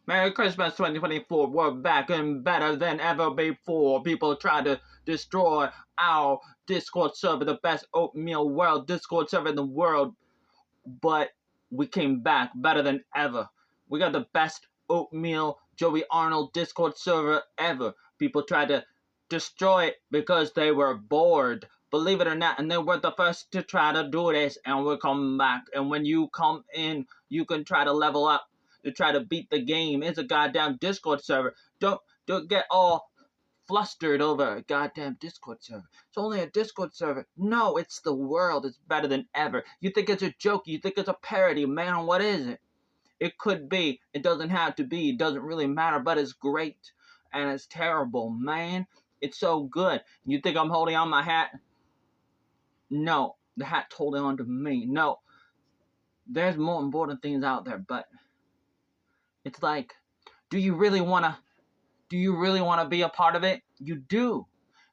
Merry Christmas 2024. We're back and better than ever before. People try to destroy our Discord server, the best Oatmeal world Discord server in the world. But we came back better than ever. We got the best Oatmeal Joey Arnold Discord server ever. People tried to destroy it because they were bored. Believe it or not, and they were the first to try to do this, and we're coming back. And when you come in, you can try to level up to try to beat the game. It's a goddamn Discord server. Don't get all flustered over a goddamn Discord server. It's only a Discord server. No, it's the world. It's better than ever. You think it's a joke. You think it's a parody. Man, what is it? It could be. It doesn't have to be. It doesn't really matter, but it's great. And it's terrible, man. It's so good. You think I'm holding on my hat? No, the hat's holding on to me. No, there's more important things out there, but it's like, do you really want to be a part of it? You do.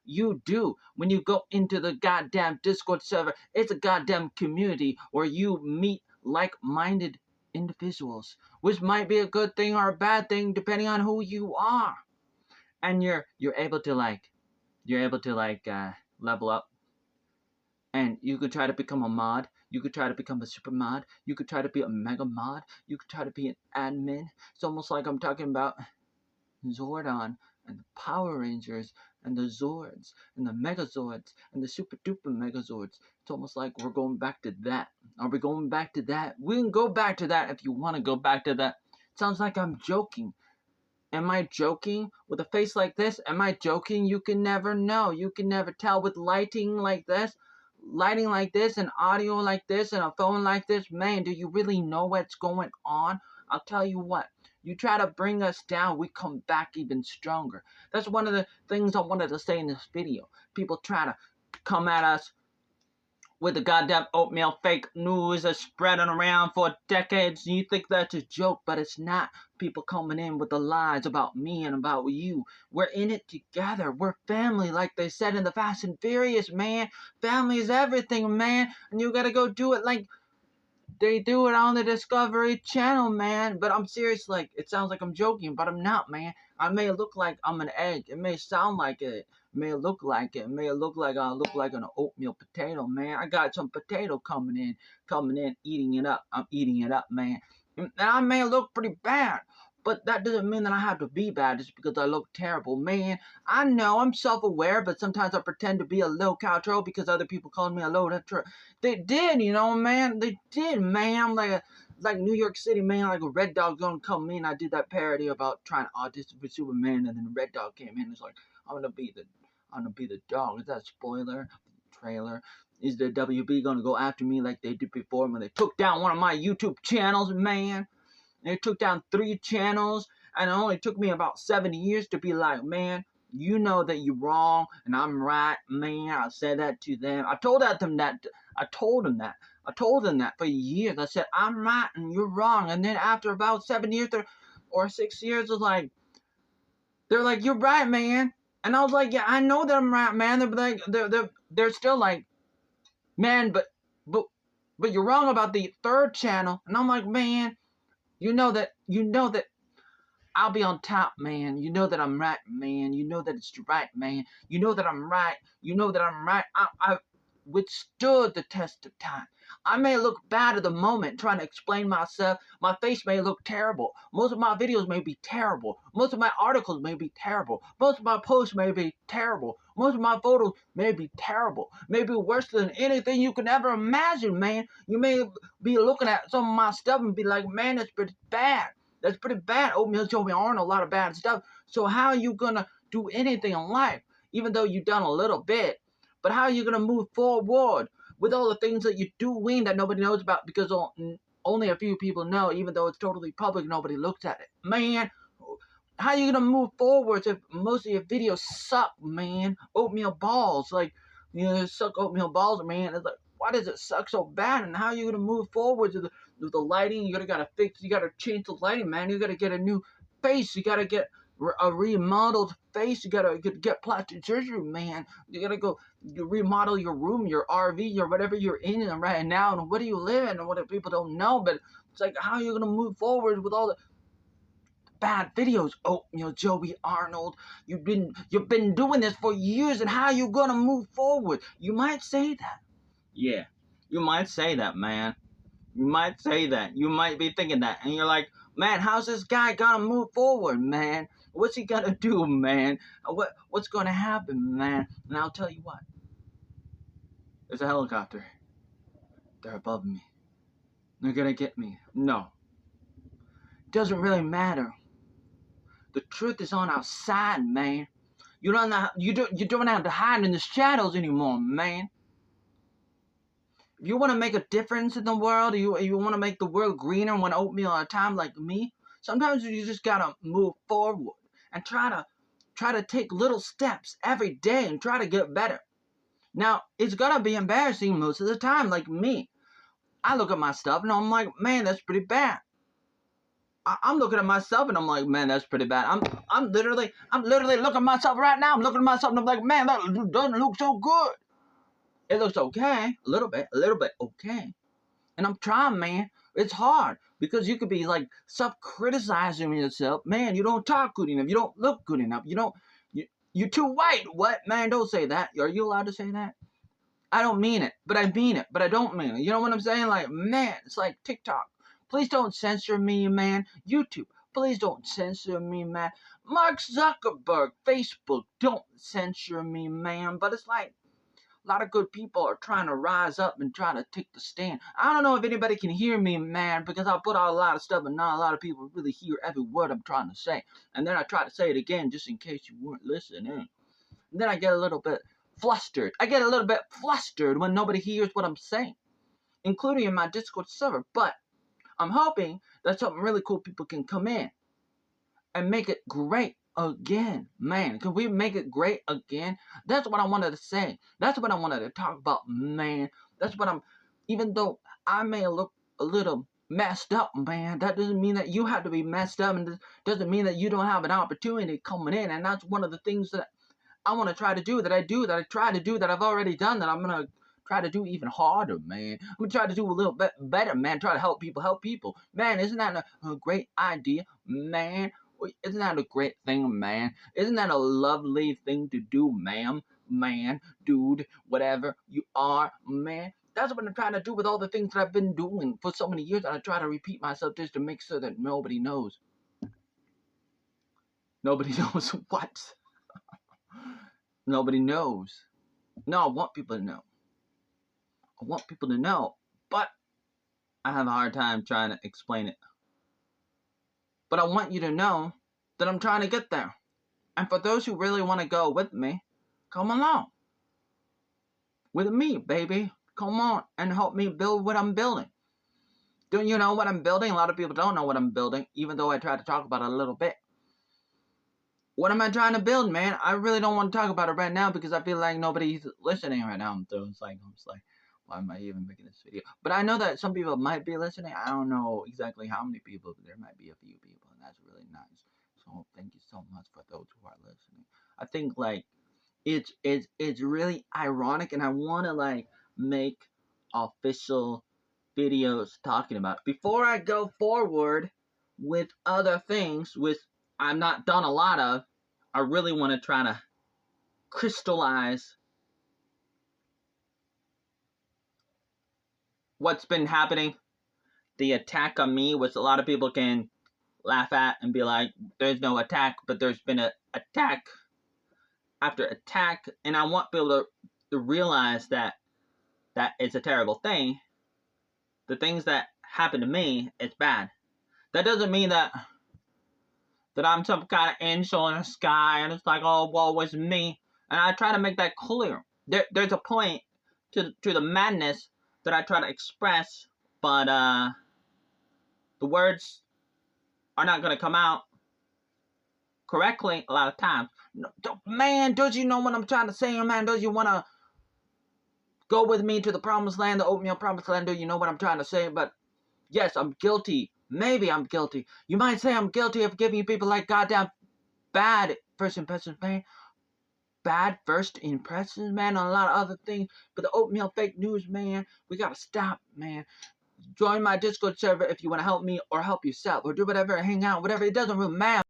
You do. When you go into the goddamn Discord server, it's a goddamn community where you meet like-minded individuals, which might be a good thing or a bad thing depending on who you are. And you're able to level up. And you could try to become a mod. You could try to become a super mod. You could try to be a mega mod. You could try to be an admin. It's almost like I'm talking about Zordon and the Power Rangers and the Zords and the Megazords and the Super Duper Megazords. It's almost like we're going back to that. Are we going back to that? We can go back to that if you want to go back to that. It sounds like I'm joking. Am I joking? With a face like this? Am I joking? You can never know. You can never tell. With lighting like this and audio like this and a phone like this, man, do you really know what's going on? I'll tell you what. You try to bring us down, we come back even stronger. That's one of the things I wanted to say in this video. People try to come at us with the goddamn oatmeal fake news that's spreading around for decades. You think that's a joke, but it's not. People coming in with the lies about me and about you. We're in it together. We're family, like they said in the Fast and Furious, man. Family is everything, man. And you gotta go do it like they do it on the Discovery Channel, man. But I'm serious, like, it sounds like I'm joking, but I'm not, man. I may look like I'm an egg. It may sound like it. It may look like it. It may look like I look like an oatmeal potato, man. I got some potato coming in, eating it up. I'm eating it up, man. And I may look pretty bad, but that doesn't mean that I have to be bad just because I look terrible, man. I know I'm self-aware, but sometimes I pretend to be a low cow troll because other people call me a low troll. They did, man. They did, man. I'm like New York City, man. Like a Red Dog gonna come in. I did that parody about trying to audition for Superman, and then the Red Dog came in. It's like I'm gonna be the dog. Is that a spoiler? Trailer? Is the WB gonna go after me like they did before when they took down one of my YouTube channels, man? They took down 3 channels, and it only took me about 7 years to be like, man, you know that you're wrong, and I'm right, man. I said that to them. I told them that. I told them that for years. I said, I'm right, and you're wrong. And then after about 7 years or 6 years, they're like, you're right, man. And I was like, yeah, I know that I'm right, man. They're still like, man, but you're wrong about the 3rd channel. And I'm like, man, you know that I'll be on top, man. You know that I'm right, man. You know that it's right, man. You know that I'm right. You know that I'm right. I withstood the test of time. I may look bad at the moment trying to explain myself. My face may look terrible. Most of my videos may be terrible. Most of my articles may be terrible. Most of my posts may be terrible. Most of my photos may be terrible. Maybe worse than anything you can ever imagine, man. You may be looking at some of my stuff and be like, man, that's pretty bad. That's pretty bad. Oatmeal Joey Arnold, a lot of bad stuff. So how are you going to do anything in life, even though you've done a little bit? But how are you going to move forward with all the things that you're doing that nobody knows about because only a few people know, even though it's totally public, nobody looks at it? Man, how are you going to move forward if most of your videos suck, man? Oatmeal balls, suck oatmeal balls, man. It's like, why does it suck so bad? And how are you going to move forward with the lighting? You got to change the lighting, man. You got to get a new face. You got to get a remodeled face. You gotta get plastic surgery, man. You gotta go remodel your room, your RV, or whatever you're in right now, and where do you live in, and what people don't know. But it's like, how are you gonna move forward with all the bad videos. Oatmeal Joey Arnold, you've been doing this for years, and how are you gonna move forward? You might say that. Yeah, you might say that, man. You might say that. You might be thinking that, and you're like, man, how's this guy gonna move forward, man? What's he gonna do, man? What's gonna happen, man? And I'll tell you what. There's a helicopter. They're above me. They're gonna get me. No. Doesn't really matter. The truth is on our side, man. You don't have to hide in the shadows anymore, man. If you want to make a difference in the world, you want to make the world greener one oatmeal at a time like me, sometimes you just gotta move forward and try to take little steps every day and try to get better. Now, it's gonna be embarrassing most of the time, like me. I look at my stuff and I'm like, man, that's pretty bad. I'm looking at myself and I'm like, man, that's pretty bad. I'm literally looking at myself right now. I'm looking at myself and I'm like, man, that doesn't look so good. It looks okay, a little bit okay. And I'm trying, man. It's hard because you could be like self-criticizing yourself. Man, you don't talk good enough. You don't look good enough. You're too white. What, man? Don't say that. Are you allowed to say that? I don't mean it, but I mean it, but I don't mean it. You know what I'm saying? Like, man, it's like TikTok. Please don't censor me, man. YouTube, please don't censor me, man. Mark Zuckerberg, Facebook, don't censor me, man. But it's like, a lot of good people are trying to rise up and try to take the stand. I don't know if anybody can hear me, man, because I put out a lot of stuff and not a lot of people really hear every word I'm trying to say. And then I try to say it again just in case you weren't listening. And then I get a little bit flustered. I get a little bit flustered when nobody hears what I'm saying, including in my Discord server. But I'm hoping that something really cool people can come in and make it great again. Man, can we make it great again? That's what I wanted to say. That's what I wanted to talk about, man. That's what even though I may look a little messed up, man, that doesn't mean that you have to be messed up, and doesn't mean that you don't have an opportunity coming in. And that's one of the things that I want to try to do, that I try to do, that I've already done, that I'm going to try to do even harder, man. I'm going to try to do a little bit better, man. Try to help people. Man, isn't that a great idea, man? Isn't that a great thing, man? Isn't that a lovely thing to do, ma'am, man, dude, whatever you are, man? That's what I'm trying to do with all the things that I've been doing for so many years, and I try to repeat myself just to make sure that nobody knows. Nobody knows what? Nobody knows. No, I want people to know. I want people to know, but I have a hard time trying to explain it. But I want you to know that I'm trying to get there. And for those who really want to go with me, come along. With me, baby. Come on and help me build what I'm building. Don't you know what I'm building? A lot of people don't know what I'm building, even though I try to talk about it a little bit. What am I trying to build, man? I really don't want to talk about it right now because I feel like nobody's listening right now. So I'm just like, why am I even making this video? But I know that some people might be listening. I don't know exactly how many people, but there might be a few people, and that's really nice. So thank you so much for those who are listening. I think like it's really ironic, and I want to like make official videos talking about it. Before I go forward with other things, with I'm not done a lot of, I really want to try to crystallize what's been happening. The attack on me, which a lot of people can laugh at and be like, there's no attack, but there's been an attack after attack, and I want people to realize that it's a terrible thing. The things that happen to me, it's bad. That doesn't mean that I'm some kind of angel in the sky and it's like, oh, woe is me. And I try to make that clear. There's a point to the madness that I try to express, but the words are not going to come out correctly a lot of times. Man, don't you know what I'm trying to say, man? Don't you want to go with me to the promised land, the oatmeal promised land? Do you know what I'm trying to say? But yes, I'm guilty. Maybe I'm guilty. You might say I'm guilty of giving people like goddamn bad first impressions, man. Bad first impressions, man, on a lot of other things. But the oatmeal fake news, man, we gotta stop, man. Join my Discord server if you want to help me or help yourself or do whatever, hang out, whatever. It doesn't really matter.